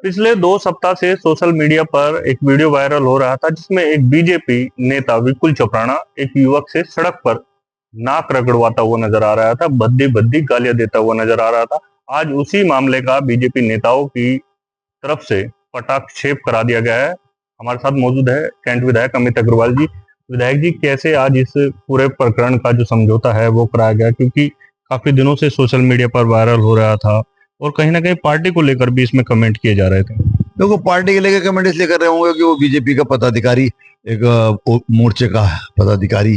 पिछले 2 सप्ताह से सोशल मीडिया पर एक वीडियो वायरल हो रहा था जिसमें एक बीजेपी नेता विपुल चोपड़ाना एक युवक से सड़क पर नाक रगड़वाता हुआ नजर आ रहा था, भद्दी भद्दी गालियां देता हुआ नजर आ रहा था। आज उसी मामले का बीजेपी नेताओं की तरफ से पटाक्षेप करा दिया गया है। हमारे साथ मौजूद है कैंट विधायक अमित अग्रवाल जी। विधायक जी, कैसे आज इस पूरे प्रकरण का जो समझौता है वो कराया गया, क्योंकि काफी दिनों से सोशल मीडिया पर वायरल हो रहा था और कहीं ना कहीं पार्टी को लेकर भी इसमें कमेंट किए जा रहे थे। देखो, पार्टी के लेकर कमेंट इसलिए कर रहे होंगे कि वो बीजेपी का पदाधिकारी, एक मोर्चे का पदाधिकारी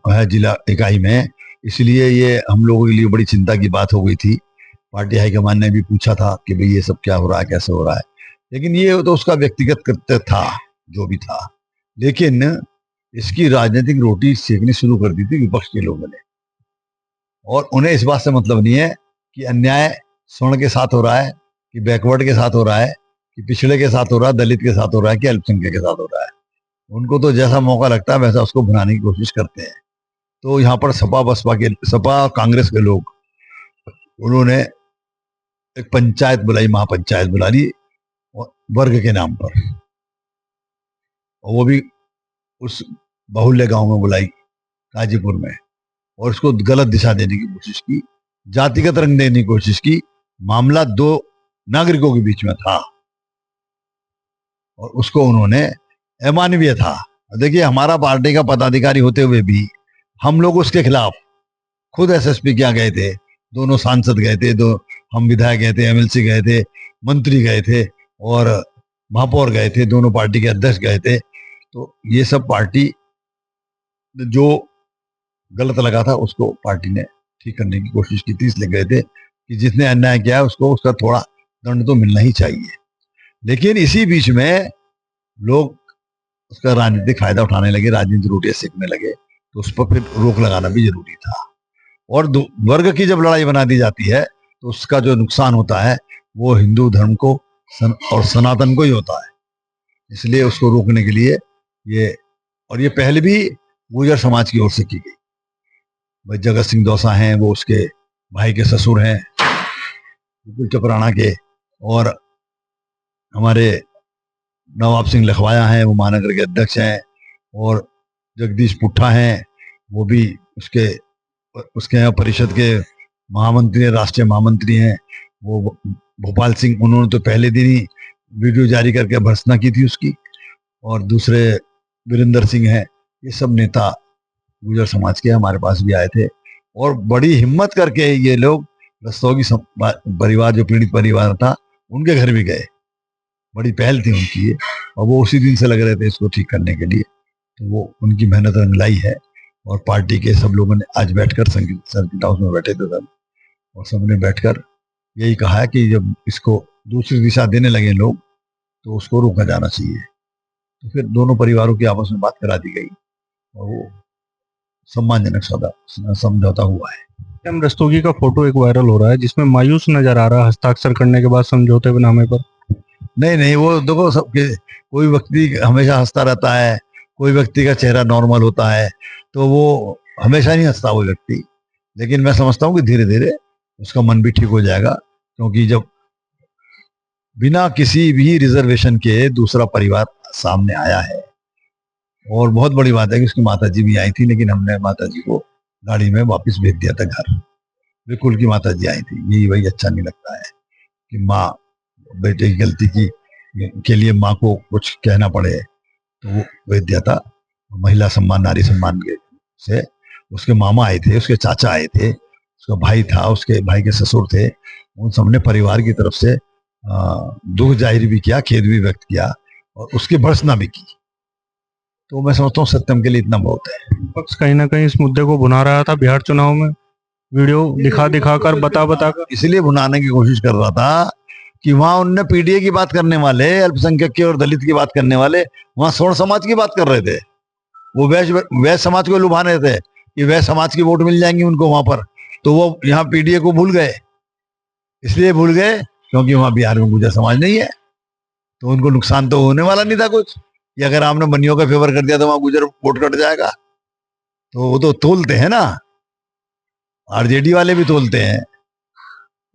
है जिला इकाई में, इसलिए ये हम लोगों के लिए बड़ी चिंता की बात हो गई थी। पार्टी हाईकमान ने भी पूछा था कि भाई ये सब क्या हो रहा है, कैसे हो रहा है, लेकिन ये तो उसका व्यक्तिगत कृत्य था जो भी था। लेकिन इसकी राजनीतिक रोटी सेकनी शुरू कर दी थी विपक्ष के लोगों ने, और उन्हें इस बात से मतलब नहीं है कि अन्याय स्वर्ण के साथ हो रहा है, कि बैकवर्ड के साथ हो रहा है, कि पिछड़े के साथ हो रहा है, दलित के साथ हो रहा है, कि अल्पसंख्यक के साथ हो रहा है। उनको तो जैसा मौका लगता है वैसा उसको बनाने की कोशिश करते हैं। तो यहाँ पर सपा कांग्रेस के लोग, उन्होंने एक पंचायत बुलाई, महापंचायत बुला ली वर्ग के नाम पर, और वो भी उस बाहुल्य गांव में बुलाई, गाजीपुर में, और उसको गलत दिशा देने की कोशिश की, जातिगत रंग देने की कोशिश की। मामला दो नागरिकों के बीच में था और उसको उन्होंने अमानवीय था। देखिए, हमारा पार्टी का पदाधिकारी होते हुए भी हम लोग उसके खिलाफ खुद एसएसपी के यहाँ गए थे, दोनों सांसद गए थे, दो हम विधायक गए थे, एमएलसी गए थे, मंत्री गए थे और महापौर गए थे, दोनों पार्टी के अध्यक्ष गए थे। तो ये सब पार्टी जो गलत लगा था उसको पार्टी ने ठीक करने की कोशिश की थी, इसलिए गए थे कि जिसने अन्याय किया है उसको उसका थोड़ा दंड तो मिलना ही चाहिए। लेकिन इसी बीच में लोग उसका राजनीतिक फायदा उठाने लगे, राजनीतिक रोटियां सेकने लगे, तो उस पर फिर रोक लगाना भी जरूरी था। और वर्ग की जब लड़ाई बना दी जाती है तो उसका जो नुकसान होता है वो हिंदू धर्म को और सनातन को ही होता है। इसलिए उसको रोकने के लिए ये पहले भी गुर्जर समाज की ओर से की गई। भाई जगत सिंह दौसा हैं, वो उसके भाई के ससुर हैं विपुल चोपड़ाना के, और हमारे नवाब सिंह लखवाया हैं, वो महानगर के अध्यक्ष हैं, और जगदीश पुट्ठा हैं, वो भी उसके यहाँ परिषद के महामंत्री, राष्ट्रीय महामंत्री हैं। वो भोपाल सिंह, उन्होंने तो पहले दिन ही वीडियो जारी करके भर्त्सना की थी उसकी। और दूसरे वीरेंद्र सिंह हैं। ये सब नेता गुर्जर समाज के हमारे पास भी आए थे और बड़ी हिम्मत करके ये लोग रस्तोगी परिवार, जो पीड़ित परिवार था, उनके घर भी गए। बड़ी पहल थी उनकी ये, और वो उसी दिन से लग रहे थे इसको ठीक करने के लिए। तो वो उनकी मेहनत रंग लाई है। और पार्टी के सब लोगों ने आज बैठकर सर्किट हाउस में बैठे थे सब, और सबने बैठकर यही कहा है कि जब इसको दूसरी दिशा देने लगे लोग तो उसको रोका जाना चाहिए। तो फिर दोनों परिवारों की आपस में बात करा दी गई और वो सम्मानजनक समझौता हुआ है। एम रस्तोगी का फोटो एक वायरल हो रहा है जिसमें मायूस नजर आ रहा है हस्ताक्षर करने के बाद समझौते के नामे पर। नहीं, वो देखो, सबके कोई व्यक्ति हमेशा हंसता रहता है, कोई व्यक्ति का चेहरा नॉर्मल होता है, तो वो हमेशा नहीं हंसता वो व्यक्ति। लेकिन मैं समझता हूँ कि धीरे धीरे उसका मन भी ठीक हो जाएगा, क्योंकि जब बिना किसी भी रिजर्वेशन के दूसरा परिवार सामने आया है, और बहुत बड़ी बात है कि उसकी माताजी भी आई थी, लेकिन हमने माताजी को गाड़ी में वापस भेज दिया था घर। बिल्कुल की माताजी आई थी, यही वही अच्छा नहीं लगता है कि माँ बेटे की गलती के लिए माँ को कुछ कहना पड़े, तो वो भेज दिया था। महिला सम्मान, नारी सम्मान के से उसके मामा आए थे, उसके चाचा आए थे, उसका भाई था, उसके भाई के ससुर थे। उन सबने परिवार की तरफ से दुख जाहिर भी किया, खेद भी व्यक्त किया और उसकी भर्त्सना भी की। तो मैं समझता हूँ सत्यम के लिए इतना बहुत है। विपक्ष कहीं ना कहीं इस मुद्दे को भुना रहा था बिहार चुनाव में, वीडियो दिखा कर बता कर, इसलिए भुनाने की कोशिश कर रहा था कि वहां उनने पीडीए की बात करने वाले, अल्पसंख्यक की और दलित की बात करने वाले, वहां स्वर्ण समाज की बात कर रहे थे। वो वैश्य समाज को लुभाने थे कि वैश्य समाज की वोट मिल जाएंगी उनको वहां पर, तो वो यहाँ पीडीए को भूल गए। इसलिए भूल गए क्योंकि वहां बिहार में गुर्जर समाज नहीं है, तो उनको नुकसान तो होने वाला नहीं था कुछ, कि अगर आपने बनियों का फेवर कर दिया तो वहां गुर्जर वोट कट जाएगा। तो वो तो तोलते हैं ना, आरजेडी वाले भी तोलते हैं,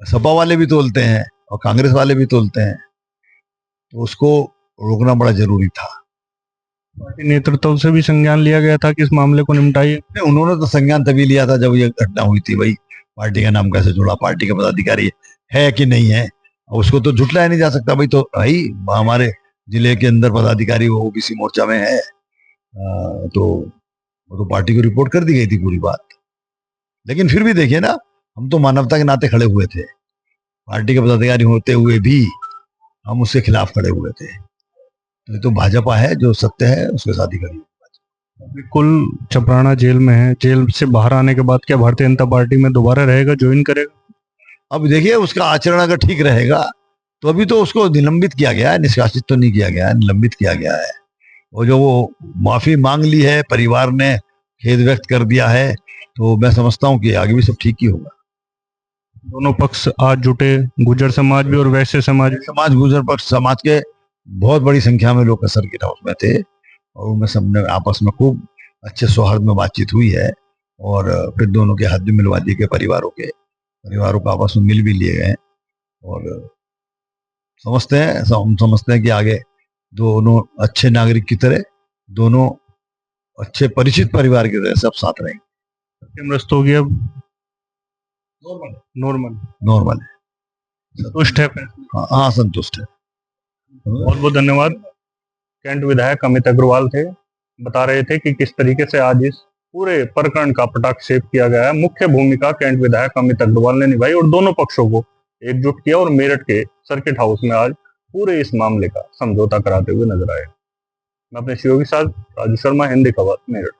सपा वाले भी तोलते हैं और कांग्रेस वाले भी तोलते हैं। तो उसको रोकना बड़ा जरूरी था। पार्टी नेतृत्व से भी संज्ञान लिया गया था कि इस मामले को निपटाइए। नहीं, उन्होंने तो संज्ञान तभी लिया था जब ये घटना हुई थी। भाई पार्टी का नाम कैसे जुड़ा, पार्टी का पदाधिकारी है कि नहीं है, उसको तो झुटलाया नहीं जा सकता। भाई तो भाई हमारे जिले के अंदर पदाधिकारी वो ओबीसी मोर्चा में है, तो वो तो पार्टी को रिपोर्ट कर दी गई थी पूरी बात। लेकिन फिर भी देखिए ना, हम तो मानवता के नाते खड़े हुए थे, पार्टी के पदाधिकारी होते हुए भी हम उसके खिलाफ खड़े हुए थे। तो ये तो भाजपा है, जो सत्य है उसके साथ ही खड़ी। विकुल चपराना जेल में है, जेल से बाहर आने के बाद क्या भारतीय जनता पार्टी में दोबारा रहेगा, ज्वाइन करेगा? अब देखिए उसका आचरण अगर ठीक रहेगा तो अभी तो उसको निलंबित किया गया है, निष्कासित तो नहीं किया गया है, निलंबित किया गया है। और जो वो माफी मांग ली है, परिवार ने खेद व्यक्त कर दिया है, तो मैं समझता हूँ कि आगे भी सब ठीक ही होगा। दोनों पक्ष आज जुटे, गुर्जर समाज भी और वैश्य समाज भी। समाज, गुर्जर पक्ष समाज के बहुत बड़ी संख्या में लोग सर्किट हाउस में थे, और उनमें सबने आपस में खूब अच्छे सौहार्द में बातचीत हुई है। और फिर दोनों के हाथ भी मिलवा दिए गए, परिवारों को आपस में मिल भी लिए गए। और हम समझते हैं कि आगे दोनों अच्छे नागरिक की तरह, दोनों अच्छे परिचित परिवार की तरह सब साथ रहेंगे। सत्यम रस्तोगी अब नॉर्मल नॉर्मल है, संतुष्ट है? हाँ संतुष्ट है। बहुत बहुत धन्यवाद। कैंट विधायक अमित अग्रवाल थे, बता रहे थे कि किस तरीके से आज इस पूरे प्रकरण का पटाक्षेप किया गया है। मुख्य भूमिका कैंट विधायक अमित अग्रवाल ने निभाई और दोनों पक्षों को एकजुट किया और मेरठ के सर्किट हाउस में आज पूरे इस मामले का समझौता कराते हुए नजर आए। मैं अपने सहयोगी साथ राजू शर्मा, हिंदी खबर, मेरठ।